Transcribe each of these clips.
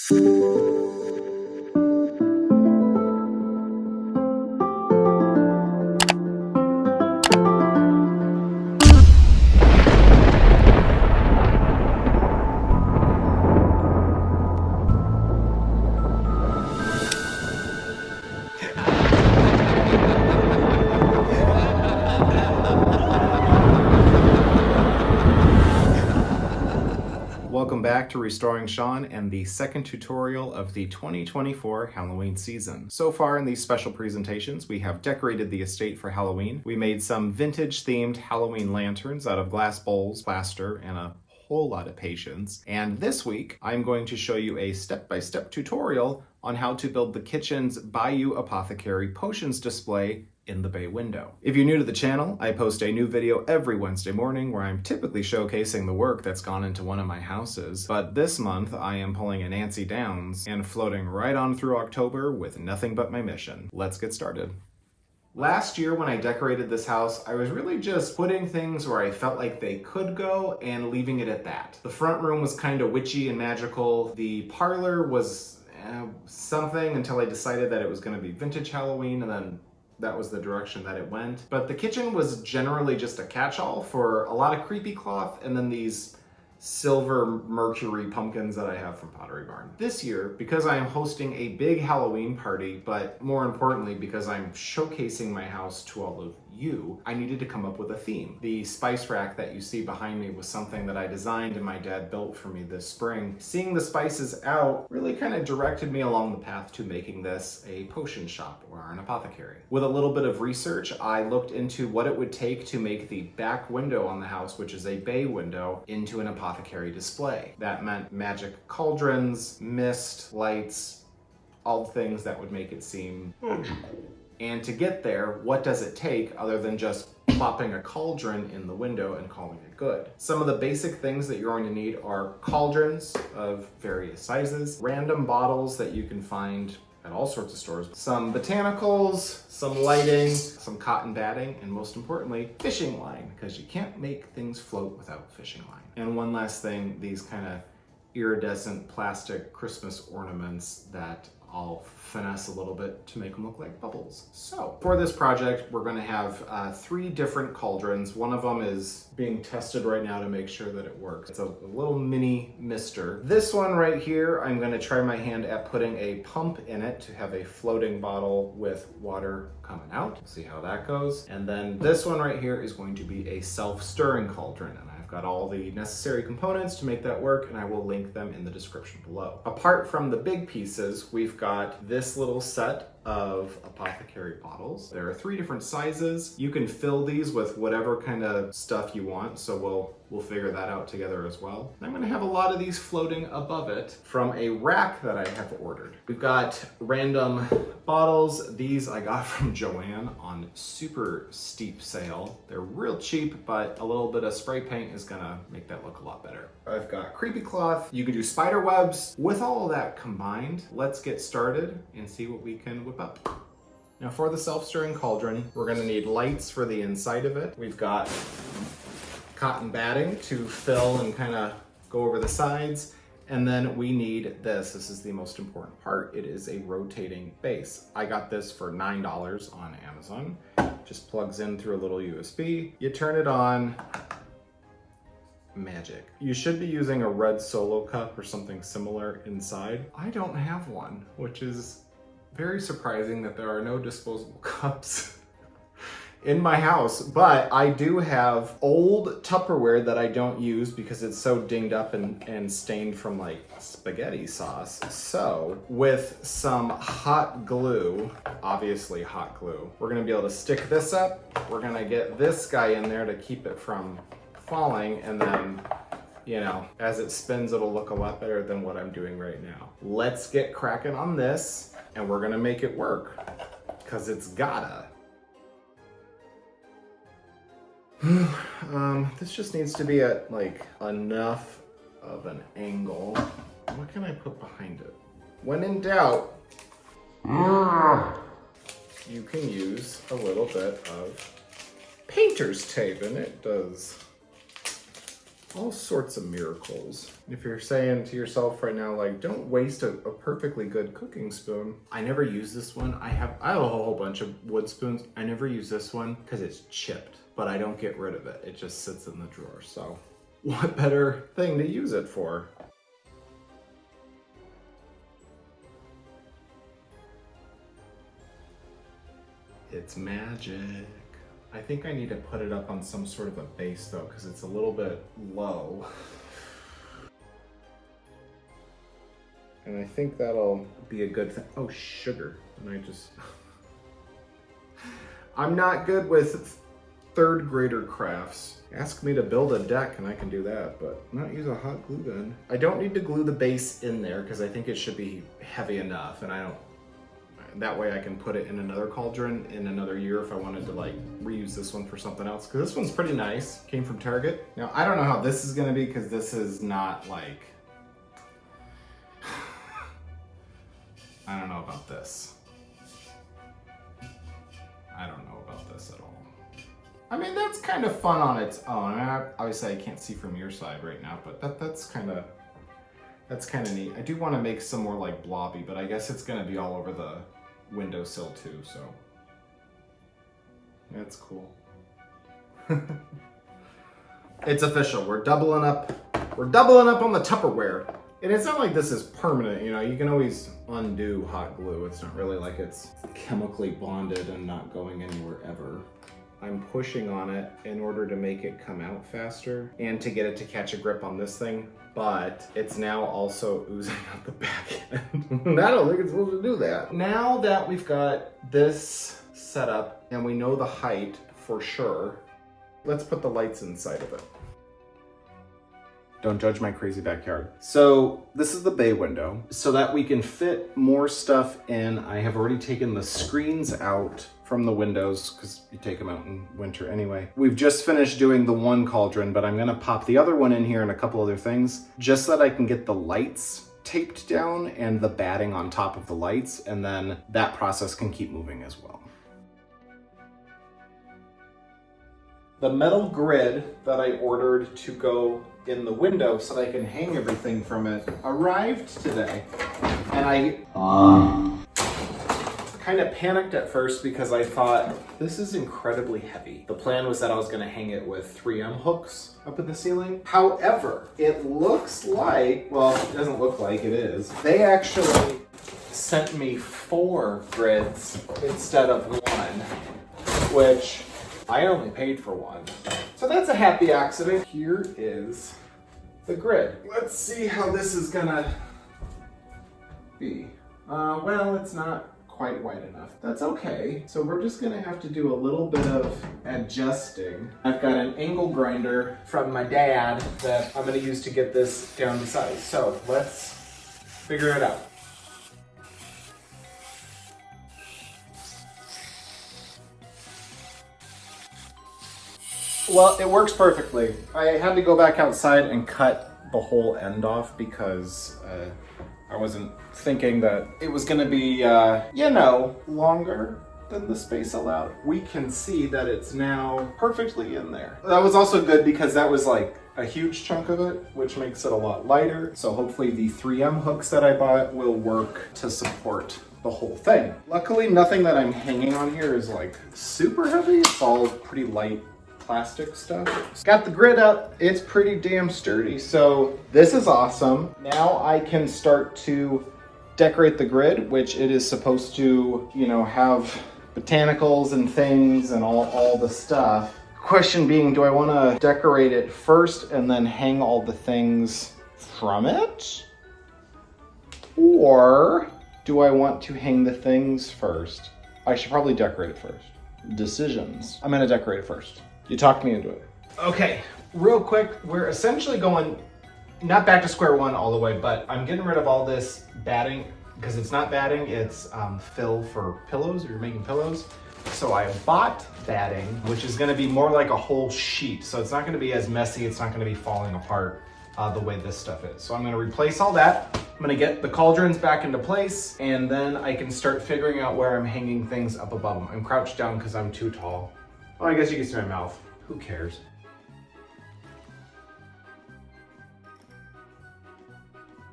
Welcome back to Restoring Sean and the second tutorial of the 2024 Halloween season. So far in these special presentations, we have decorated the estate for Halloween. We made some vintage themed Halloween lanterns out of glass bowls, plaster, and a whole lot of patience. And this week, I'm going to show you a step-by-step tutorial on how to build the kitchen's Bayou Apothecary potions display in the bay window. If you're new to the channel, I post a new video every Wednesday morning where I'm typically showcasing the work that's gone into one of my houses, but this month I am pulling a Nancy Downs and floating right on through October with nothing but my mission. Let's get started. Last year when I decorated this house, I was really just putting things where I felt like they could go and leaving it at that. The front room was kind of witchy and magical. The parlor was something until I decided that it was going to be vintage Halloween, and then that was the direction that it went. But the kitchen was generally just a catch-all for a lot of creepy cloth and then these silver mercury pumpkins that I have from Pottery Barn. This year, because I am hosting a big Halloween party, but more importantly because I'm showcasing my house to all of you, I needed to come up with a theme. The spice rack that you see behind me was something that I designed and my dad built for me this spring. Seeing the spices out really kind of directed me along the path to making this a potion shop or an apothecary. With a little bit of research, I looked into what it would take to make the back window on the house, which is a bay window, into an apothecary display. That meant magic cauldrons, mist, lights, all the things that would make it seem magical. And to get there, what does it take other than just plopping a cauldron in the window and calling it good? Some of the basic things that you're going to need are cauldrons of various sizes, random bottles that you can find at all sorts of stores, some botanicals, some lighting, some cotton batting, and most importantly, fishing line, because you can't make things float without fishing line. And one last thing, these kind of iridescent plastic Christmas ornaments that I'll finesse a little bit to make them look like bubbles. So for this project, we're going to have 3 different cauldrons. One of them is being tested right now to make sure that it works. It's a little mini mister. This one right here, I'm going to try my hand at putting a pump in it to have a floating bottle with water coming out. See how that goes. And then this one right here is going to be a self-stirring cauldron. And I've got all the necessary components to make that work, and I will link them in the description below. Apart from the big pieces, we've got this little set of apothecary bottles. There are 3 different sizes. You can fill these with whatever kind of stuff you want, so we'll figure that out together as well. I'm gonna have a lot of these floating above it from a rack that I have ordered. We've got random bottles. These I got from Joann on super steep sale. They're real cheap, but a little bit of spray paint is gonna make that look a lot better. I've got creepy cloth. You can do spider webs. With all of that combined, let's get started and see what we can whip up. Now for the self-stirring cauldron, we're gonna need lights for the inside of it. We've got cotton batting to fill and kind of go over the sides. And then we need this. This is the most important part. It is a rotating base. I got this for $9 on Amazon. Just plugs in through a little USB. You turn it on. Magic. You should be using a red Solo cup or something similar inside. I don't have one, which is very surprising that there are no disposable cups in my house, but I do have old Tupperware that I don't use because it's so dinged up and stained from like spaghetti sauce. So with some hot glue, obviously hot glue, we're gonna be able to stick this up. We're gonna get this guy in there to keep it from falling, and then, you know, as it spins, it'll look a lot better than what I'm doing right now. Let's get cracking on this, and we're gonna make it work, because it's gotta. This just needs to be at like enough of an angle. What can I put behind it? When in doubt, you can use a little bit of painter's tape, and it does All sorts of miracles. If you're saying to yourself right now, like, don't waste a perfectly good cooking spoon. I never use this one. I have a whole bunch of wood spoons. I never use this one because it's chipped, but I don't get rid of it. It just sits in the drawer. So what better thing to use it for? It's magic. I think I need to put it up on some sort of a base though, because it's a little bit low. And I think that'll be a good thing. Oh, sugar. And I'm not good with third grader crafts. Ask me to build a deck and I can do that, but not use a hot glue gun. I don't need to glue the base in there because I think it should be heavy enough, and that way I can put it in another cauldron in another year if I wanted to like reuse this one for something else. Because this one's pretty nice. Came from Target. Now, I don't know how this is gonna be because this is not like, I don't know about this. I don't know about this at all. I mean, that's kind of fun on its own. I mean, obviously I can't see from your side right now, but that's kind of neat. I do want to make some more like blobby, but I guess it's gonna be all over the windowsill too, so that's cool. It's official. We're doubling up on the Tupperware. And it's not like this is permanent, you know, you can always undo hot glue. It's not really like it's chemically bonded and not going anywhere ever. I'm pushing on it in order to make it come out faster and to get it to catch a grip on this thing, but it's now also oozing out the back end. I don't think it's supposed to do that. Now that we've got this set up and we know the height for sure, let's put the lights inside of it. Don't judge my crazy backyard. So this is the bay window so that we can fit more stuff in. I have already taken the screens out from the windows because you take them out in winter anyway. We've just finished doing the one cauldron, but I'm gonna pop the other one in here and a couple other things just so that I can get the lights taped down and the batting on top of the lights, and then that process can keep moving as well. The metal grid that I ordered to go in the window so that I can hang everything from it arrived today. And I kind of panicked at first because I thought, this is incredibly heavy. The plan was that I was gonna hang it with 3M hooks up in the ceiling. However, it looks like, well, it doesn't look like, it is. They actually sent me 4 grids instead of 1, which I only paid for 1. So that's a happy accident. Here is the grid. Let's see how this is gonna be. Well, it's not quite wide enough. That's okay. So we're just gonna have to do a little bit of adjusting. I've got an angle grinder from my dad that I'm gonna use to get this down to size. So let's figure it out. Well, it works perfectly. I had to go back outside and cut the whole end off because I wasn't thinking that it was gonna be, you know, longer than the space allowed. We can see that it's now perfectly in there. That was also good because that was like a huge chunk of it, which makes it a lot lighter. So hopefully the 3M hooks that I bought will work to support the whole thing. Luckily, nothing that I'm hanging on here is like super heavy. It's all pretty light plastic stuff. Got the grid up. It's pretty damn sturdy. So this is awesome. Now I can start to decorate the grid, which it is supposed to, you know, have botanicals and things and all the stuff. Question being, do I want to decorate it first and then hang all the things from it? Or do I want to hang the things first? I should probably decorate it first. Decisions. I'm gonna decorate it first. You talked me into it. Okay, real quick, we're essentially going, not back to square one all the way, but I'm getting rid of all this batting, because it's not batting, it's fill for pillows, or you're making pillows. So I bought batting, which is gonna be more like a whole sheet. So it's not gonna be as messy, it's not gonna be falling apart the way this stuff is. So I'm gonna replace all that. I'm gonna get the cauldrons back into place, and then I can start figuring out where I'm hanging things up above them. I'm crouched down because I'm too tall. Well, I guess you can see my mouth. Who cares?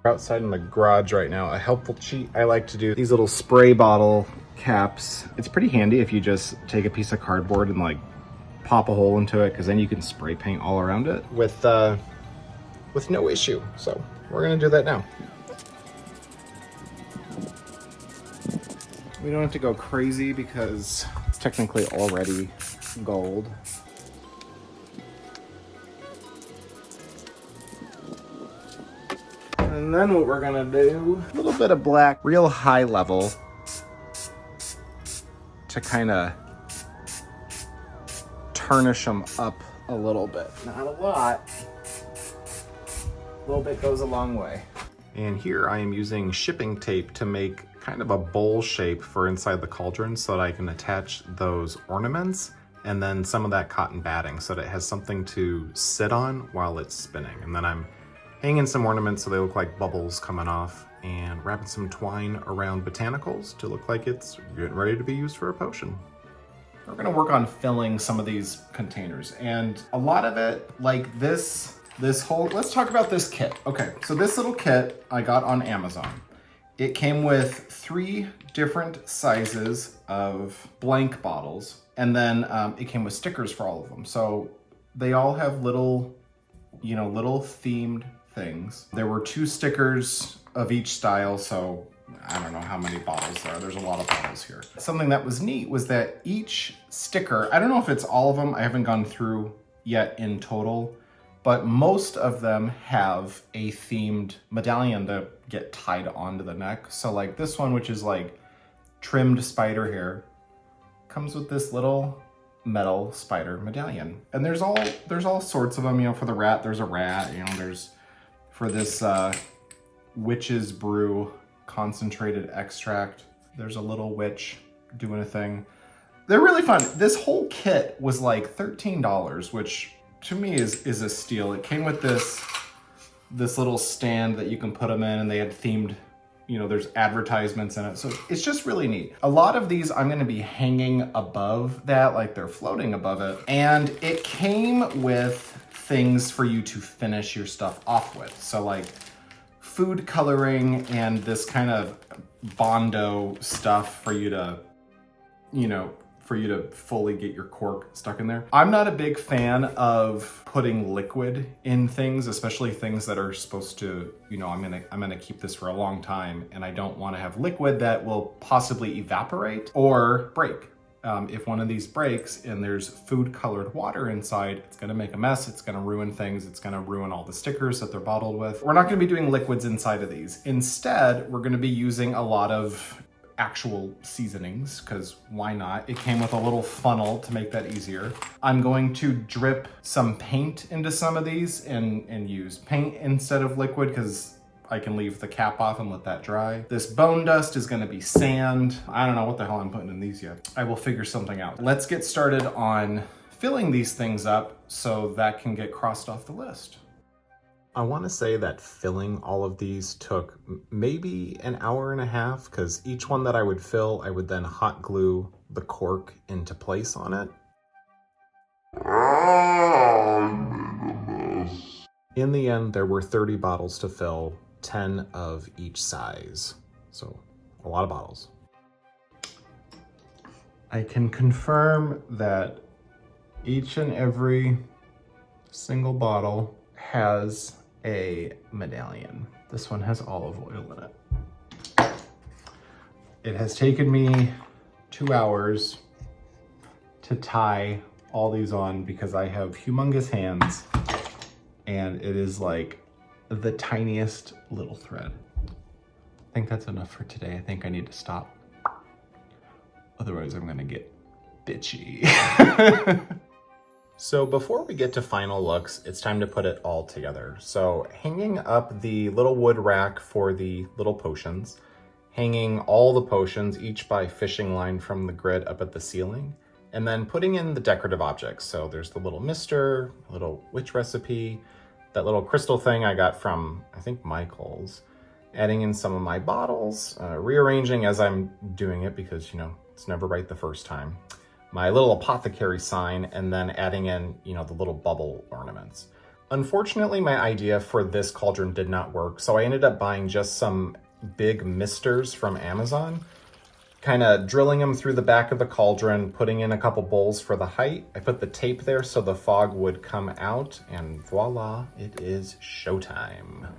We're outside in the garage right now. A helpful cheat I like to do, these little spray bottle caps. It's pretty handy if you just take a piece of cardboard and like pop a hole into it, because then you can spray paint all around it with no issue. So we're gonna do that now. We don't have to go crazy because it's technically already gold. And then what we're gonna do, a little bit of black, real high level, to kind of tarnish them up a little bit. Not a lot. A little bit goes a long way. And here I am using shipping tape to make kind of a bowl shape for inside the cauldron so that I can attach those ornaments and then some of that cotton batting so that it has something to sit on while it's spinning. And then I'm hanging some ornaments so they look like bubbles coming off, and wrapping some twine around botanicals to look like it's getting ready to be used for a potion. We're gonna work on filling some of these containers, and a lot of it, like this whole, let's talk about this kit. Okay, so this little kit I got on Amazon. It came with 3 different sizes of blank bottles, and then it came with stickers for all of them. So they all have little, little themed things. There were 2 stickers of each style, so I don't know how many bottles there are. There's a lot of bottles here. Something that was neat was that each sticker, I don't know if it's all of them, I haven't gone through yet in total, but most of them have a themed medallion to get tied onto the neck. So like this one, which is like trimmed spider hair, comes with this little metal spider medallion. And there's all sorts of them, for the rat, there's a rat, there's for this witch's brew concentrated extract, there's a little witch doing a thing. They're really fun. This whole kit was like $13, which to me is a steal. It came with this little stand that you can put them in, and they had themed, there's advertisements in it. So it's just really neat. A lot of these I'm gonna be hanging above that, like they're floating above it. And it came with things for you to finish your stuff off with. So like food coloring and this kind of Bondo stuff for you to, fully get your cork stuck in there. I'm not a big fan of putting liquid in things, especially things that are supposed to, I'm gonna keep this for a long time, and I don't want to have liquid that will possibly evaporate or break. If one of these breaks and there's food colored water inside, it's gonna make a mess, it's gonna ruin things, it's gonna ruin all the stickers that they're bottled with. We're not gonna be doing liquids inside of these. Instead, we're gonna be using a lot of actual seasonings, because why not? It came with a little funnel to make that easier. I'm going to drip some paint into some of these and use paint instead of liquid, because I can leave the cap off and let that dry. This bone dust is gonna be sand. I don't know what the hell I'm putting in these yet. I will figure something out. Let's get started on filling these things up so that can get crossed off the list. I want to say that filling all of these took maybe an hour and a half, because each one that I would fill, I would then hot glue the cork into place on it. In the end, there were 30 bottles to fill, 10 of each size. So a lot of bottles. I can confirm that each and every single bottle has a medallion. This one has olive oil in it. It has taken me 2 hours to tie all these on because I have humongous hands, and it is like the tiniest little thread. I think that's enough for today. I think I need to stop. Otherwise I'm gonna get bitchy. So before we get to final looks, it's time to put it all together. So hanging up the little wood rack for the little potions, hanging all the potions, each by fishing line from the grid up at the ceiling, and then putting in the decorative objects. So there's the little mister, little witch recipe, that little crystal thing I got from, I think, Michael's, adding in some of my bottles, rearranging as I'm doing it because, it's never right the first time. My little apothecary sign, and then adding in, the little bubble ornaments. Unfortunately, my idea for this cauldron did not work, so I ended up buying just some big misters from Amazon, kind of drilling them through the back of the cauldron, putting in a couple bowls for the height. I put the tape there so the fog would come out, and voila, it is showtime.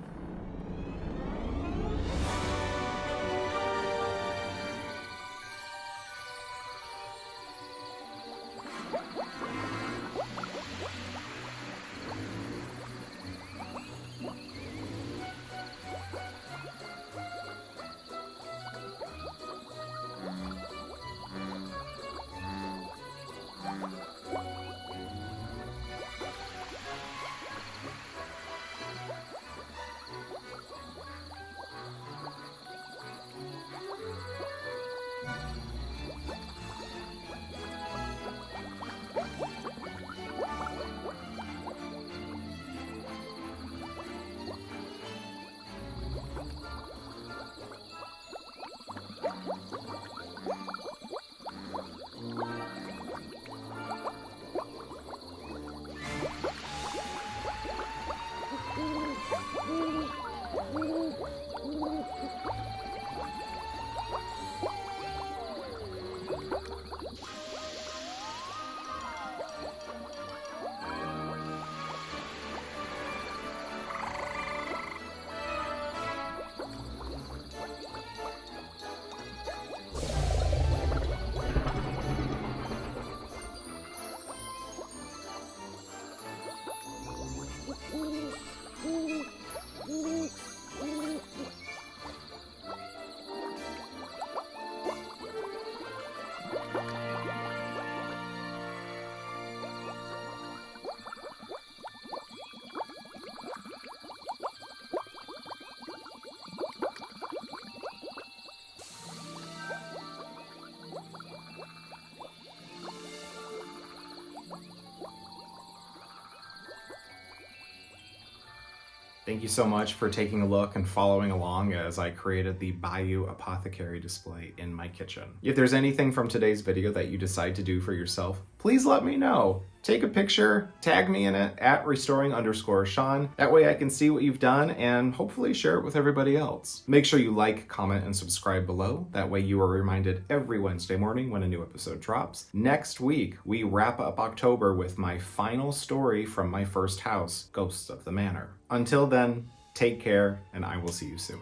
Thank you so much for taking a look and following along as I created the Bayou apothecary display in my kitchen. If there's anything from today's video that you decide to do for yourself, please let me know. Take a picture, tag me in it at restoring_Sean. That way I can see what you've done and hopefully share it with everybody else. Make sure you like, comment, and subscribe below. That way you are reminded every Wednesday morning when a new episode drops. Next week, we wrap up October with my final story from my first house, Ghosts of the Manor. Until then, take care, and I will see you soon.